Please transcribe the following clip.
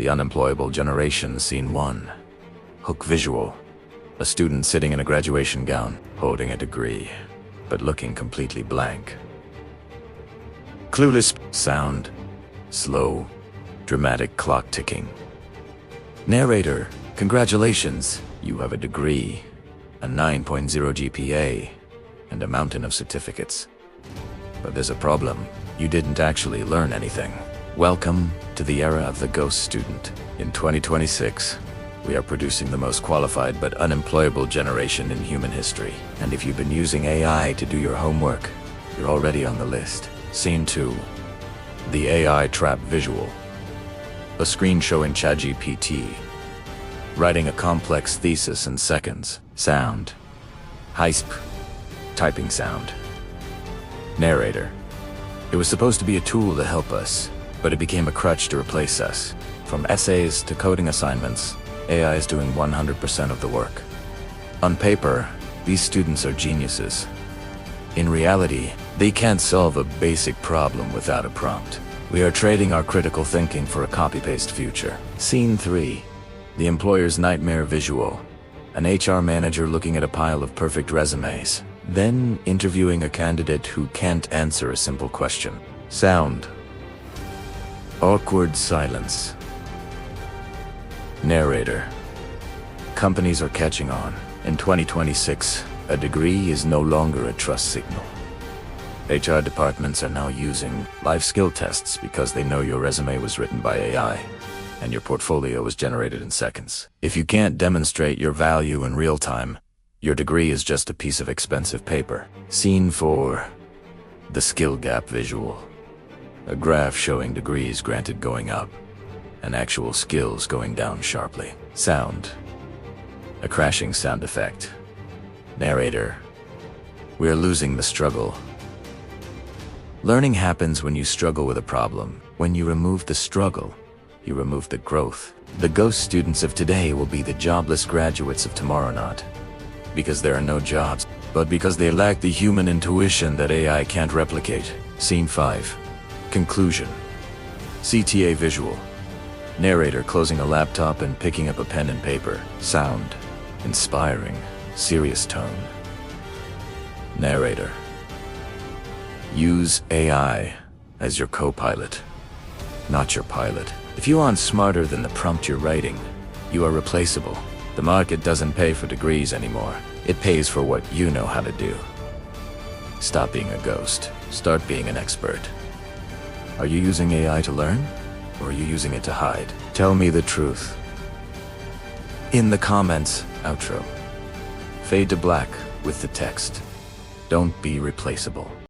The Unemployable Generation, Scene 1. Hook visual. A student sitting in a graduation gown, holding a degree, but looking completely blank. Clueless sound. Slow, dramatic clock ticking. Narrator, congratulations, you have a degree, a 9.0 GPA, and a mountain of certificates. But there's a problem. You didn't actually learn anything. Welcome to the era of the ghost student. In 2026, we are producing the most qualified but unemployable generation in human history. And if you've been using AI to do your homework, you're already on the list. Scene 2. The AI trap visual. A screen showing ChatGPT writing a complex thesis in seconds. Sound. Hisp. Typing sound. Narrator. It was supposed to be a tool to help us, but it became a crutch to replace us. From essays to coding assignments, AI is doing 100% of the work. On paper, these students are geniuses. In reality, they can't solve a basic problem without a prompt. We are trading our critical thinking for a copy-paste future. Scene 3. The employer's nightmare visual. An HR manager looking at a pile of perfect resumes, then interviewing a candidate who can't answer a simple question. Sound. Awkward silence. Narrator. Companies are catching on. In 2026, a degree is no longer a trust signal. HR departments are now using live skill tests because they know your resume was written by AI and your portfolio was generated in seconds. If you can't demonstrate your value in real time, your degree is just a piece of expensive paper. Scene 4. The skill gap visual. A graph showing degrees granted going up and actual skills going down sharply. Sound. A crashing sound effect. Narrator. We are losing the struggle. Learning happens when you struggle with a problem. When you remove the struggle, you remove the growth. The ghost students of today will be the jobless graduates of tomorrow, not because there are no jobs, but because they lack the human intuition that AI can't replicate. Scene 5. Conclusion. CTA visual. Narrator closing a laptop and picking up a pen and paper. Sound. Inspiring. Serious tone. Narrator. Use AI as your co-pilot, not your pilot. If you aren't smarter than the prompt you're writing, you are replaceable. The market doesn't pay for degrees anymore. It pays for what you know how to do. Stop being a ghost. Start being an expert. Are you using AI to learn, or are you using it to hide? Tell me the truth. In the comments, outro. Fade to black with the text. Don't be replaceable.